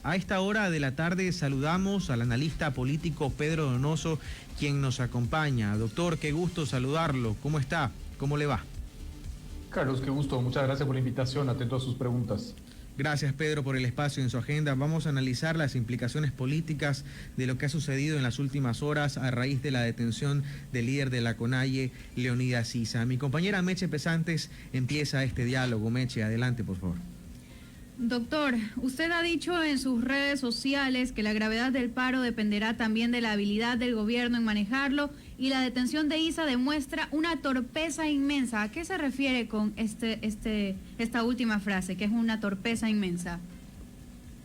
A esta hora de la tarde saludamos al analista político Pedro Donoso, quien nos acompaña. Doctor, qué gusto saludarlo. ¿Cómo está? ¿Cómo le va? Carlos, qué gusto. Muchas gracias por la invitación. Atento a sus preguntas. Gracias, Pedro, por el espacio en su agenda. Vamos a analizar las implicaciones políticas de lo que ha sucedido en las últimas horas a raíz de la detención del líder de la CONAIE, Leonidas Issa. Mi compañera Meche Pesantes empieza este diálogo. Meche, adelante, por favor. Doctor, usted ha dicho en sus redes sociales que la gravedad del paro dependerá también de la habilidad del gobierno en manejarlo y la detención de Issa demuestra una torpeza inmensa. ¿A qué se refiere con esta última frase, que es una torpeza inmensa?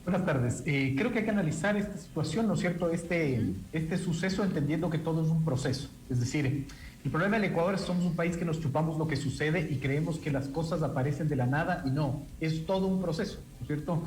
Buenas tardes. Creo que hay que analizar esta situación, ¿no es cierto? Este suceso entendiendo que todo es un proceso. Es decir, el problema del Ecuador es que somos un país que nos chupamos lo que sucede y creemos que las cosas aparecen de la nada y no, es todo un proceso, ¿no es cierto?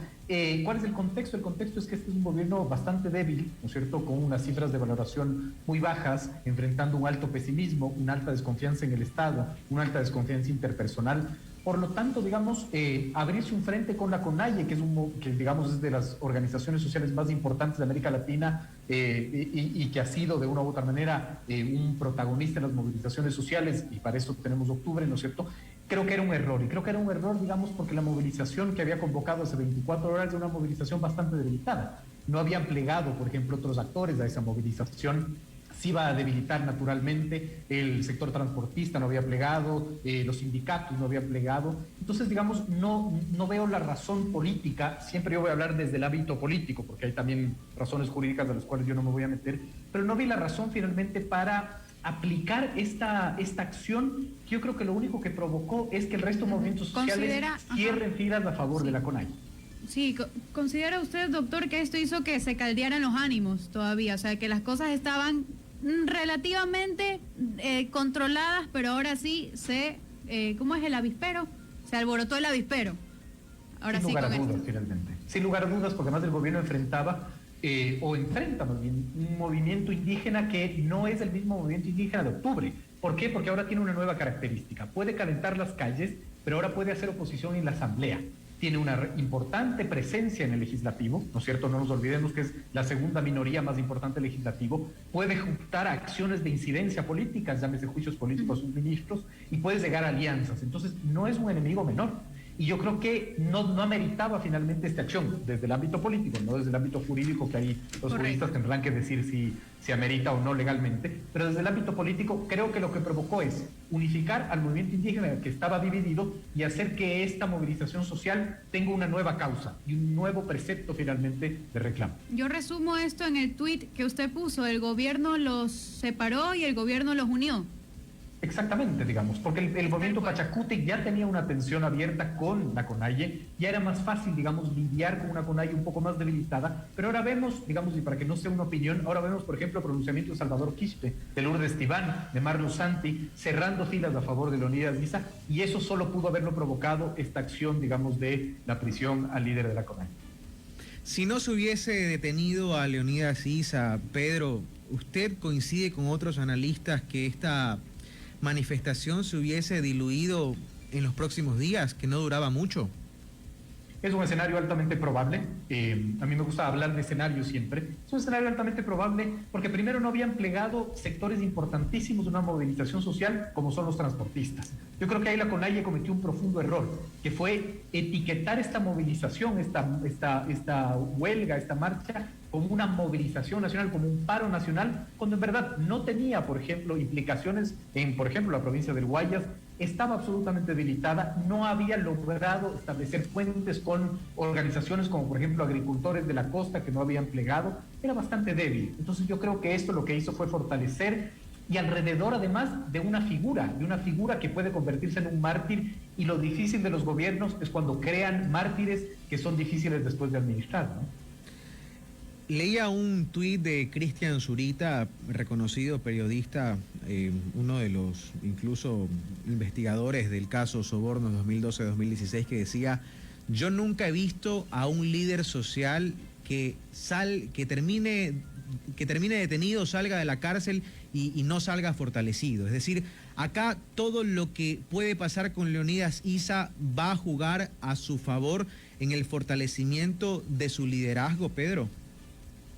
¿Cuál es el contexto? El contexto es que este es un gobierno bastante débil, ¿no es cierto? Con unas cifras de valoración muy bajas, enfrentando un alto pesimismo, una alta desconfianza en el Estado, una alta desconfianza interpersonal. Por lo tanto, digamos, abrirse un frente con la CONAIE, que digamos es de las organizaciones sociales más importantes de América Latina y que ha sido de una u otra manera un protagonista en las movilizaciones sociales, y para eso tenemos octubre, ¿no es cierto? Creo que era un error, y creo que era un error, digamos, porque la movilización que había convocado hace 24 horas era una movilización bastante debilitada. No habían plegado, por ejemplo, otros actores a esa movilización. Sí iba a debilitar naturalmente, el sector transportista no había plegado, los sindicatos no habían plegado. Entonces, digamos, no veo la razón política, siempre yo voy a hablar desde el ámbito político, porque hay también razones jurídicas de las cuales yo no me voy a meter, pero no vi la razón finalmente para aplicar esta acción, que yo creo que lo único que provocó es que el resto de movimientos sociales cierren filas a favor de la CONAIE. Sí, ¿considera usted, doctor, que esto hizo que se caldearan los ánimos todavía? O sea, que las cosas estaban relativamente controladas, pero ahora sí ¿cómo es el avispero? Se alborotó el avispero. Ahora sin lugar a dudas, finalmente. Sin lugar a dudas, porque además el gobierno enfrentaba, o enfrenta más bien, un movimiento indígena que no es el mismo movimiento indígena de octubre. ¿Por qué? Porque ahora tiene una nueva característica. Puede calentar las calles, pero ahora puede hacer oposición en la asamblea. Tiene una importante presencia en el legislativo, ¿no es cierto? No nos olvidemos que es la segunda minoría más importante del legislativo. Puede juntar acciones de incidencia política, llámese juicios políticos a sus ministros, y puede llegar a alianzas. Entonces, no es un enemigo menor. Y yo creo que no ameritaba finalmente esta acción desde el ámbito político, no desde el ámbito jurídico, que ahí los juristas tendrán que decir si amerita o no legalmente, pero desde el ámbito político creo que lo que provocó es unificar al movimiento indígena que estaba dividido y hacer que esta movilización social tenga una nueva causa y un nuevo precepto finalmente de reclamo. Yo resumo esto en el tuit que usted puso: el gobierno los separó y el gobierno los unió. Exactamente, digamos, porque el movimiento Pachacuti ya tenía una tensión abierta con la CONAIE, ya era más fácil, digamos, lidiar con una CONAIE un poco más debilitada, pero ahora vemos, digamos, y para que no sea una opinión, ahora vemos, por ejemplo, el pronunciamiento de Salvador Quispe, de Lourdes Tibán, de Marlo Santi, cerrando filas a favor de Leonidas Issa, y eso solo pudo haberlo provocado esta acción, digamos, de la prisión al líder de la CONAIE. Si no se hubiese detenido a Leonidas Issa, Pedro, ¿usted coincide con otros analistas que esta manifestación se hubiese diluido en los próximos días, que no duraba mucho? Es un escenario altamente probable. A mí me gusta hablar de escenarios siempre. Es un escenario altamente probable porque primero no habían plegado sectores importantísimos de una movilización social como son los transportistas. Yo creo que ahí la CONAIE cometió un profundo error, que fue etiquetar esta movilización, esta huelga, esta marcha, como una movilización nacional, como un paro nacional, cuando en verdad no tenía, por ejemplo, implicaciones en, por ejemplo, la provincia del Guayas. Estaba absolutamente debilitada, no había logrado establecer puentes con organizaciones como, por ejemplo, agricultores de la costa que no habían plegado, era bastante débil. Entonces yo creo que esto lo que hizo fue fortalecer, y alrededor además de una figura que puede convertirse en un mártir, y lo difícil de los gobiernos es cuando crean mártires que son difíciles después de administrar, ¿no? Leía un tuit de Cristian Zurita, reconocido periodista, uno de los incluso investigadores del caso Sobornos 2012-2016, que decía: yo nunca he visto a un líder social que termine detenido, salga de la cárcel y no salga fortalecido. Es decir, Acá todo lo que puede pasar con Leonidas Issa va a jugar a su favor en el fortalecimiento de su liderazgo, Pedro.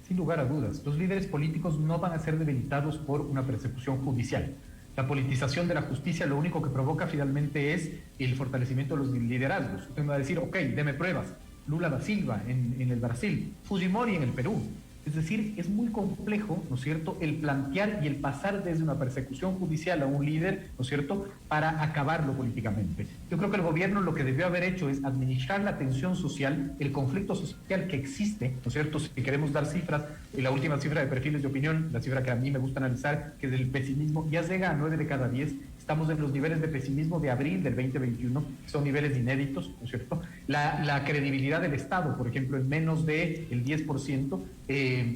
Sin lugar a dudas, los líderes políticos no van a ser debilitados por una persecución judicial. La politización de la justicia lo único que provoca finalmente es el fortalecimiento de los liderazgos. Usted me va a decir, ok, deme pruebas. Lula da Silva en el Brasil, Fujimori en el Perú. Es decir, es muy complejo, ¿no es cierto?, el plantear y el pasar desde una persecución judicial a un líder, ¿no es cierto?, para acabarlo políticamente. Yo creo que el gobierno lo que debió haber hecho es administrar la tensión social, el conflicto social que existe, ¿no es cierto?, si queremos dar cifras, y la última cifra de perfiles de opinión, la cifra que a mí me gusta analizar, que es el pesimismo, ya llega a 9 de cada 10. Estamos en los niveles de pesimismo de abril del 2021, que son niveles inéditos, ¿no es cierto? La credibilidad del Estado, por ejemplo, en menos del 10%,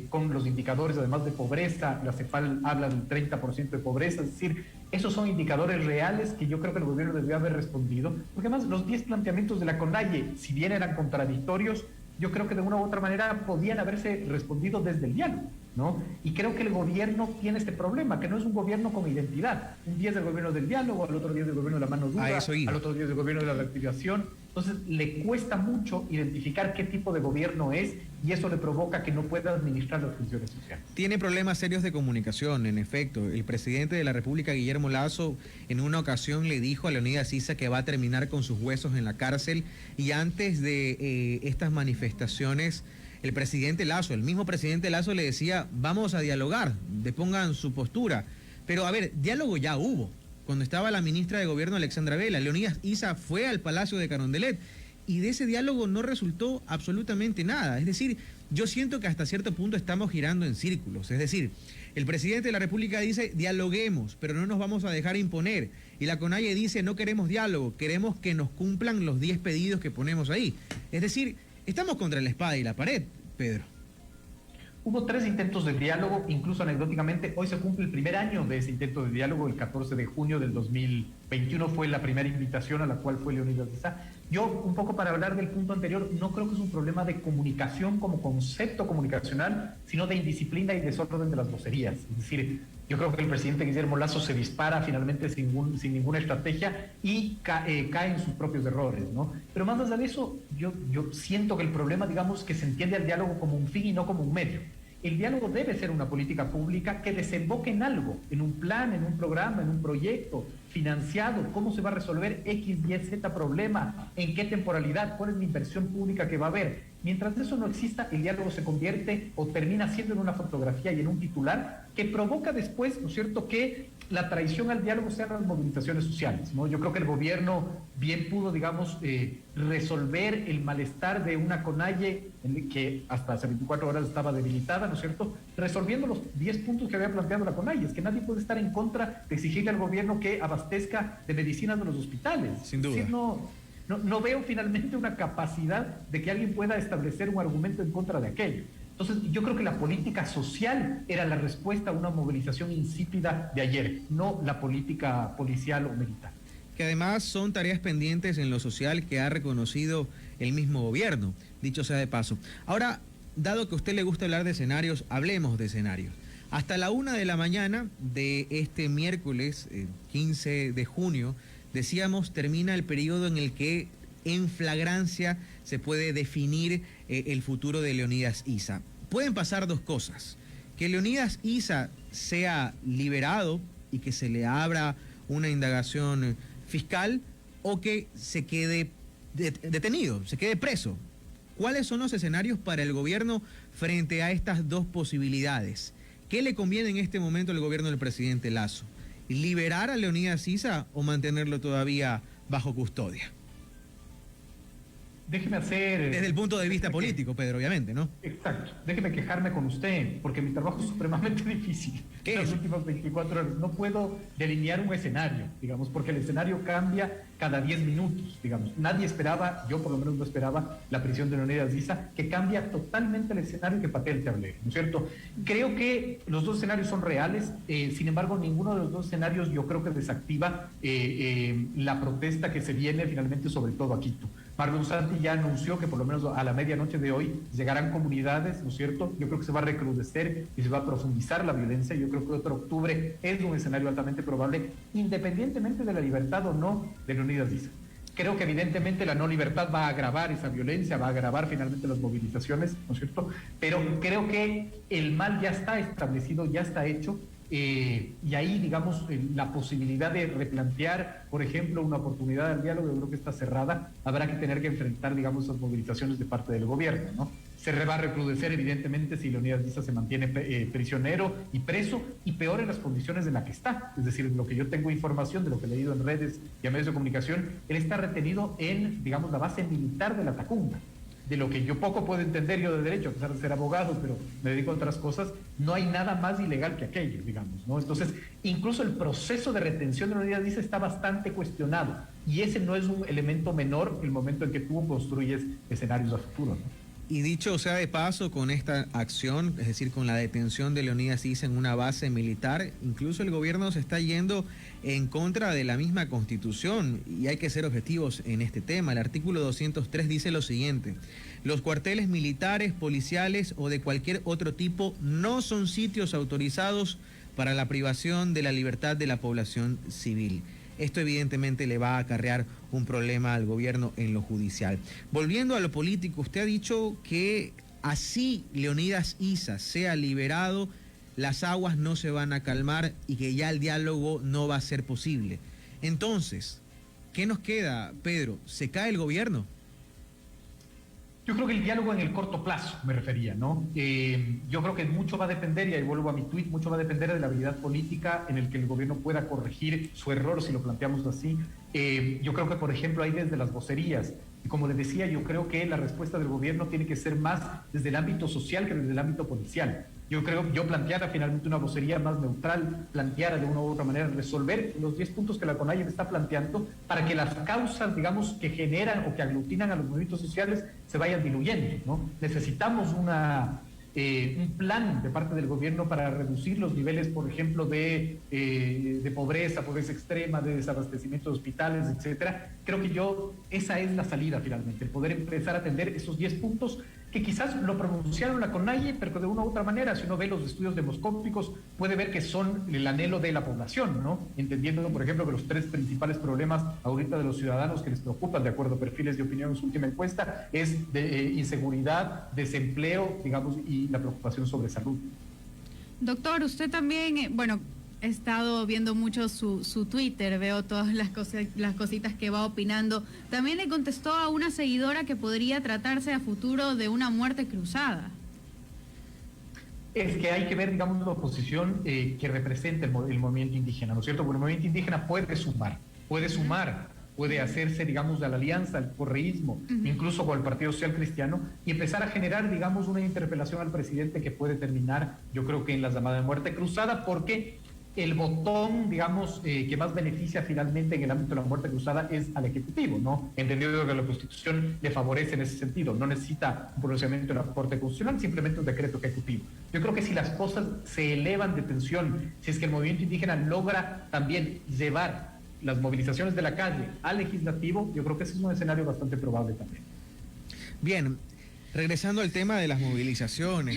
con los indicadores además de pobreza, la CEPAL habla del 30% de pobreza, es decir, esos son indicadores reales que yo creo que el gobierno debió haber respondido, porque además los 10 planteamientos de la CONAIE, si bien eran contradictorios, yo creo que de una u otra manera podían haberse respondido desde el diálogo, ¿no? Y creo que el gobierno tiene este problema, que no es un gobierno con identidad. Un día es el gobierno del diálogo, al otro día es el gobierno de la mano dura, al otro día es el gobierno de la reactivación. Entonces le cuesta mucho identificar qué tipo de gobierno es y eso le provoca que no pueda administrar las funciones sociales. Tiene problemas serios de comunicación, en efecto. El presidente de la República, Guillermo Lasso, en una ocasión le dijo a Leonidas Issa que va a terminar con sus huesos en la cárcel y antes de estas manifestaciones, el presidente Lasso, el mismo presidente Lasso le decía, vamos a dialogar, depongan su postura. Pero a ver, diálogo ya hubo. Cuando estaba la ministra de Gobierno, Alexandra Vela, Leonidas Issa fue al Palacio de Carondelet y de ese diálogo no resultó absolutamente nada. Es decir, yo siento que hasta cierto punto estamos girando en círculos. Es decir, el presidente de la República dice, dialoguemos, pero no nos vamos a dejar imponer. Y la CONAIE dice, no queremos diálogo, queremos que nos cumplan los 10 pedidos que ponemos ahí. Es decir, estamos contra la espada y la pared, Pedro. Hubo 3 intentos de diálogo, incluso anecdóticamente, hoy se cumple el primer año de ese intento de diálogo, el 14 de junio del 2021 fue la primera invitación a la cual fue Leonidas Issa. Yo, un poco para hablar del punto anterior, no creo que es un problema de comunicación como concepto comunicacional, sino de indisciplina y desorden de las vocerías. Es decir, yo creo que el presidente Guillermo Lasso se dispara finalmente sin ninguna estrategia y cae en sus propios errores, ¿no? Pero más allá de eso, yo siento que el problema, digamos, que se entiende al diálogo como un fin y no como un medio. El diálogo debe ser una política pública que desemboque en algo, en un plan, en un programa, en un proyecto financiado, cómo se va a resolver X, Y, Z problema, en qué temporalidad, cuál es la inversión pública que va a haber. Mientras eso no exista, el diálogo se convierte o termina siendo en una fotografía y en un titular que provoca después, ¿no es cierto?, que la traición al diálogo sean las movilizaciones sociales, ¿no? Yo creo que el gobierno bien pudo, digamos, resolver el malestar de una CONAIE que hasta hace 24 horas estaba debilitada, ¿no es cierto?, resolviendo los 10 puntos que había planteado la CONAIE. Es que nadie puede estar en contra de exigirle al gobierno que abastezca de medicinas de los hospitales. Sin duda. Es decir, no veo finalmente una capacidad de que alguien pueda establecer un argumento en contra de aquello. Entonces, yo creo que la política social era la respuesta a una movilización insípida de ayer, no la política policial o militar. Que además son tareas pendientes en lo social que ha reconocido el mismo gobierno, dicho sea de paso. Ahora, dado que a usted le gusta hablar de escenarios, hablemos de escenarios. Hasta la 1 de la mañana de este miércoles 15 de junio, decíamos, termina el periodo en el que en flagrancia se puede definir el futuro de Leonidas Issa. Pueden pasar dos cosas: que Leonidas Issa sea liberado y que se le abra una indagación fiscal, o que se quede detenido, se quede preso. ¿Cuáles son los escenarios para el gobierno frente a estas dos posibilidades? ¿Qué le conviene en este momento al gobierno del presidente Lasso? ¿Liberar a Leonidas Issa o mantenerlo todavía bajo custodia? Déjeme hacer... Desde el punto de vista político, Pedro, obviamente, ¿no? Exacto. Déjeme quejarme con usted, porque mi trabajo es supremamente difícil. ¿Qué en es? las últimas 24 horas no puedo delinear un escenario, digamos, porque el escenario cambia cada 10 minutos, digamos. Nadie esperaba, yo por lo menos no esperaba, la prisión de Leonidas Issa, que cambia totalmente el escenario que Patel te hablé, ¿no es cierto? Creo que los dos escenarios son reales, sin embargo, ninguno de los dos escenarios yo creo que desactiva la protesta que se viene finalmente sobre todo a Quito. Marlon Santi ya anunció que por lo menos a la medianoche de hoy llegarán comunidades, ¿no es cierto? Yo creo que se va a recrudecer y se va a profundizar la violencia. Yo creo que otro octubre es un escenario altamente probable, independientemente de la libertad o no de Leonidas Issa. Creo que evidentemente la no libertad va a agravar esa violencia, va a agravar finalmente las movilizaciones, ¿no es cierto? Pero creo que el mal ya está establecido, ya está hecho. Y ahí, digamos, la posibilidad de replantear, por ejemplo, una oportunidad al diálogo, yo creo que está cerrada. Habrá que tener que enfrentar, digamos, esas movilizaciones de parte del gobierno, ¿no? Se va a recrudecer, evidentemente, si Leonidas Issa se mantiene prisionero y preso, y peor en las condiciones en las que está. Es decir, lo que yo tengo información, de lo que he leído en redes y a medios de comunicación, él está retenido en, digamos, la base militar de la Tacunga. De lo que yo poco puedo entender yo de derecho, a pesar de ser abogado, pero me dedico a otras cosas, no hay nada más ilegal que aquello, digamos, ¿no? Entonces, incluso el proceso de retención de Leonidas Issa está bastante cuestionado, y ese no es un elemento menor el momento en que tú construyes escenarios a futuro, ¿no? Y dicho sea de paso, con esta acción, es decir, con la detención de Leonidas Issa en una base militar, incluso el gobierno se está yendo en contra de la misma Constitución, y hay que ser objetivos en este tema. El artículo 203 dice lo siguiente: los cuarteles militares, policiales o de cualquier otro tipo no son sitios autorizados para la privación de la libertad de la población civil. Esto evidentemente le va a acarrear un problema al gobierno en lo judicial. Volviendo a lo político, usted ha dicho que así Leonidas Issa sea liberado, las aguas no se van a calmar y que ya el diálogo no va a ser posible. Entonces, ¿qué nos queda, Pedro? ¿Se cae el gobierno? Yo creo que el diálogo en el corto plazo, me refería, ¿no? Yo creo que mucho va a depender, y ahí vuelvo a mi tuit, mucho va a depender de la habilidad política en el que el gobierno pueda corregir su error, si lo planteamos así. Yo creo que, por ejemplo, hay desde las vocerías, y como les decía, yo creo que la respuesta del gobierno tiene que ser más desde el ámbito social que desde el ámbito policial. Yo planteara finalmente una vocería más neutral, planteara de una u otra manera resolver los 10 puntos que la CONAIE está planteando para que las causas, digamos, que generan o que aglutinan a los movimientos sociales se vayan diluyendo, ¿no? Necesitamos un plan de parte del gobierno para reducir los niveles, por ejemplo, de pobreza extrema, de desabastecimiento de hospitales, etcétera. Creo que esa es la salida finalmente, el poder empezar a atender esos 10 puntos que quizás lo pronunciaron la CONAIE, pero de una u otra manera, si uno ve los estudios demoscópicos, puede ver que son el anhelo de la población, ¿no? Entendiendo, por ejemplo, que los 3 principales problemas ahorita de los ciudadanos que les preocupan, de acuerdo a perfiles de opinión en su última encuesta, es de inseguridad, desempleo, digamos, y la preocupación sobre salud. Doctor, usted también, he estado viendo mucho su Twitter, veo todas las cositas que va opinando. También le contestó a una seguidora que podría tratarse a futuro de una muerte cruzada. Es que hay que ver, digamos, la oposición que representa el movimiento indígena, ¿no es cierto? Porque el movimiento indígena puede hacerse, digamos, de la alianza, el correísmo, incluso con el Partido Social Cristiano, y empezar a generar, digamos, una interpelación al presidente que puede terminar, yo creo que en la llamada de muerte cruzada, porque el botón, digamos, que más beneficia finalmente en el ámbito de la muerte cruzada es al Ejecutivo, ¿no? Entendido que la Constitución le favorece en ese sentido, no necesita un pronunciamiento de la Corte Constitucional, simplemente un decreto ejecutivo. Yo creo que si las cosas se elevan de tensión, si es que el movimiento indígena logra también llevar las movilizaciones de la calle al legislativo, yo creo que ese es un escenario bastante probable también. Bien. Regresando al tema de las movilizaciones,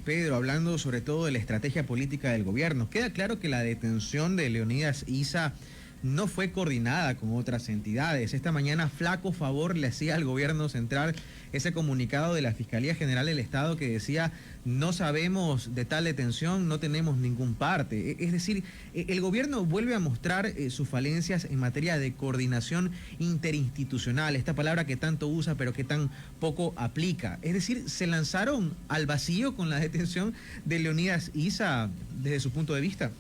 Pedro, hablando sobre todo de la estrategia política del gobierno, queda claro que la detención de Leonidas Issa no fue coordinada con otras entidades. Esta mañana flaco favor le hacía al gobierno central ese comunicado de la Fiscalía General del Estado que decía: no sabemos de tal detención, no tenemos ningún parte. Es decir, el gobierno vuelve a mostrar sus falencias en materia de coordinación interinstitucional, esta palabra que tanto usa pero que tan poco aplica. Es decir, se lanzaron al vacío con la detención de Leonidas Issa desde su punto de vista.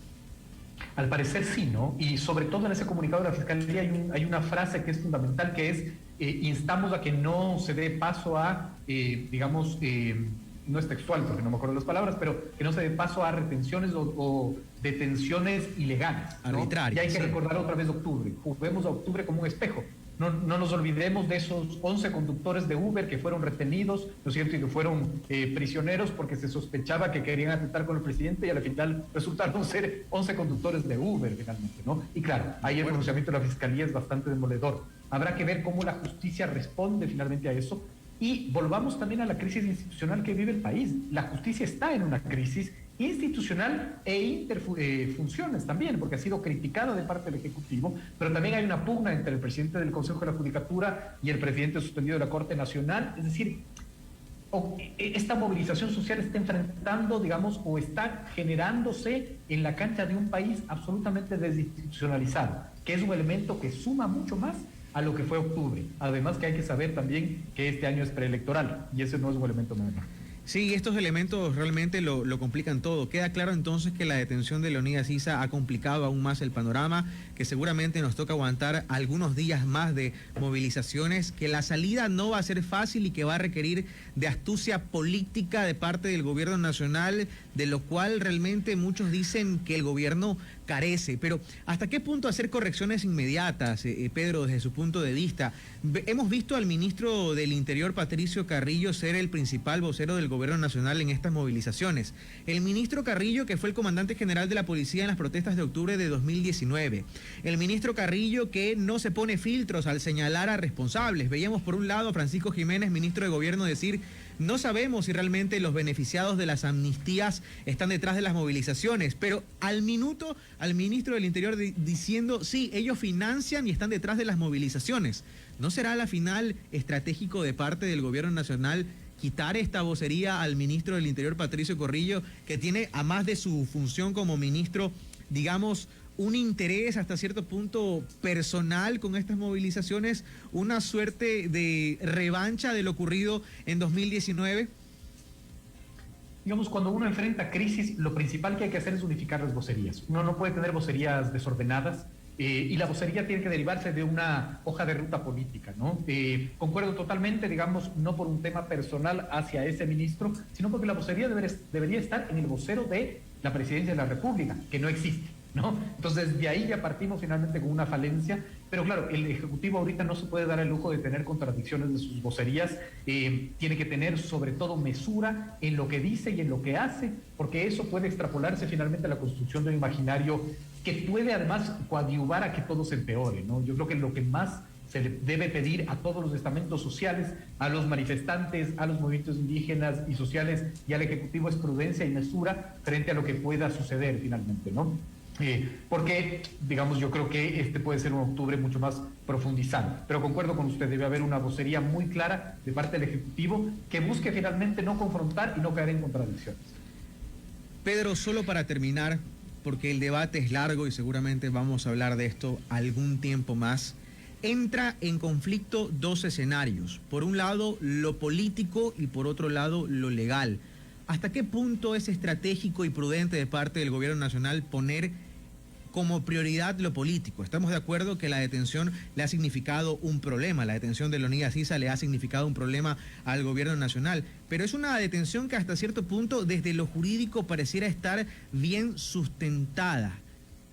Al parecer sí, ¿no? Y sobre todo en ese comunicado de la Fiscalía hay una frase que es fundamental, que es instamos a que no se dé paso a, no es textual porque no me acuerdo las palabras, pero que no se dé paso a retenciones o detenciones ilegales, ¿no? Arbitrarias. Y hay que recordar otra vez octubre, juguemos a octubre como un espejo. No nos olvidemos de esos 11 conductores de Uber que fueron retenidos, ¿no es cierto?, y que fueron prisioneros porque se sospechaba que querían atentar con el presidente, y al final resultaron ser 11 conductores de Uber finalmente, ¿no? Y claro, ahí el pronunciamiento de la Fiscalía es bastante demoledor. Habrá que ver cómo la justicia responde finalmente a eso. Y volvamos también a la crisis institucional que vive el país. La justicia está en una crisis institucional e interfunciones también, porque ha sido criticada de parte del Ejecutivo, pero también hay una pugna entre el presidente del Consejo de la Judicatura y el presidente suspendido de la Corte Nacional. Es decir, esta movilización social está enfrentando, digamos, o está generándose en la cancha de un país absolutamente desinstitucionalizado, que es un elemento que suma mucho más a lo que fue octubre. Además que hay que saber también que este año es preelectoral y ese no es un elemento menor. Sí, estos elementos realmente lo complican todo. Queda claro entonces que la detención de Leonidas Issa ha complicado aún más el panorama, que seguramente nos toca aguantar algunos días más de movilizaciones, que la salida no va a ser fácil y que va a requerir de astucia política de parte del gobierno nacional, de lo cual realmente muchos dicen que el gobierno carece. Pero ¿hasta qué punto hacer correcciones inmediatas, Pedro, desde su punto de vista? Hemos visto al ministro del Interior, Patricio Carrillo, ser el principal vocero del gobierno nacional en estas movilizaciones. El ministro Carrillo, que fue el comandante general de la policía en las protestas de octubre de 2019. El ministro Carrillo, que no se pone filtros al señalar a responsables. Veíamos por un lado a Francisco Jiménez, ministro de Gobierno, decir: no sabemos si realmente los beneficiados de las amnistías están detrás de las movilizaciones, pero al minuto al ministro del Interior diciendo: sí, ellos financian y están detrás de las movilizaciones. ¿No será a la final estratégico de parte del gobierno nacional quitar esta vocería al ministro del Interior, Patricio Carrillo, que tiene, a más de su función como ministro, digamos, un interés hasta cierto punto personal con estas movilizaciones, una suerte de revancha de lo ocurrido en 2019? Digamos, cuando uno enfrenta crisis, lo principal que hay que hacer es unificar las vocerías. Uno no puede tener vocerías desordenadas, y la vocería tiene que derivarse de una hoja de ruta política, ¿no? Concuerdo totalmente, digamos, no por un tema personal hacia ese ministro, sino porque la vocería debería estar en el vocero de la Presidencia de la República, que no existe, ¿no? Entonces, de ahí ya partimos finalmente con una falencia, pero claro, el Ejecutivo ahorita no se puede dar el lujo de tener contradicciones de sus vocerías, tiene que tener sobre todo mesura en lo que dice y en lo que hace, porque eso puede extrapolarse finalmente a la construcción de un imaginario que puede además coadyuvar a que todo se empeore, ¿no? Yo creo que lo que más se le debe pedir a todos los estamentos sociales, a los manifestantes, a los movimientos indígenas y sociales y al Ejecutivo es prudencia y mesura frente a lo que pueda suceder finalmente, ¿no? Porque, digamos, yo creo que este puede ser un octubre mucho más profundizado. Pero concuerdo con usted, debe haber una vocería muy clara de parte del Ejecutivo que busque finalmente no confrontar y no caer en contradicciones. Pedro, solo para terminar, porque el debate es largo y seguramente vamos a hablar de esto algún tiempo más, entra en conflicto dos escenarios. Por un lado, lo político y por otro lado, lo legal. ¿Hasta qué punto es estratégico y prudente de parte del gobierno nacional poner como prioridad lo político? Estamos de acuerdo que la detención le ha significado un problema, la detención de Leonidas Issa le ha significado un problema al gobierno nacional, pero es una detención que hasta cierto punto desde lo jurídico pareciera estar bien sustentada.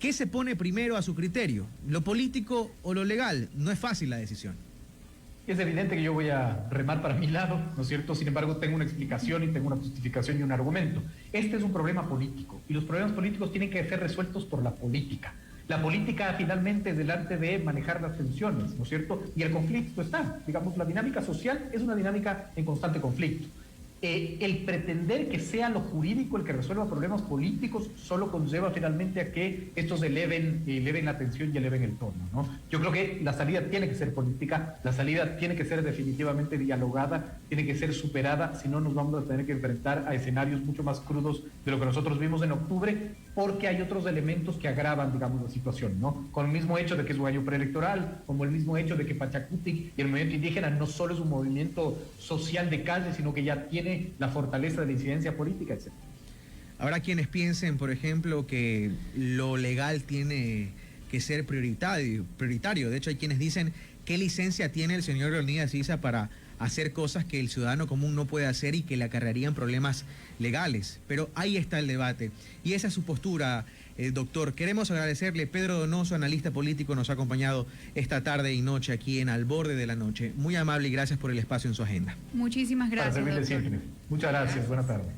¿Qué se pone primero a su criterio? ¿Lo político o lo legal? No es fácil la decisión. Es evidente que yo voy a remar para mi lado, ¿no es cierto? Sin embargo, tengo una explicación y tengo una justificación y un argumento. Este es un problema político y los problemas políticos tienen que ser resueltos por la política. La política finalmente es el arte de manejar las tensiones, ¿no es cierto? Y el conflicto está, digamos, la dinámica social es una dinámica en constante conflicto. El pretender que sea lo jurídico el que resuelva problemas políticos solo conlleva finalmente a que estos eleven la tensión y eleven el tono, ¿no? Yo creo que la salida tiene que ser política, la salida tiene que ser definitivamente dialogada, tiene que ser superada, si no nos vamos a tener que enfrentar a escenarios mucho más crudos de lo que nosotros vimos en octubre, porque hay otros elementos que agravan, digamos, la situación, ¿no? Con el mismo hecho de que es un año preelectoral, como el mismo hecho de que Pachacutic y el movimiento indígena no solo es un movimiento social de calle, sino que ya tiene la fortaleza de la incidencia política, etc. Habrá quienes piensen, por ejemplo, que lo legal tiene que ser prioritario. De hecho, hay quienes dicen: ¿qué licencia tiene el señor Leonidas Issa para hacer cosas que el ciudadano común no puede hacer y que le acarrearían problemas legales? Pero ahí está el debate y esa es su postura, doctor. Queremos agradecerle. Pedro Donoso, analista político, nos ha acompañado esta tarde y noche aquí en Al Borde de la Noche. Muy amable y gracias por el espacio en su agenda. Muchísimas gracias, doctor. Muchas gracias. Buenas tardes.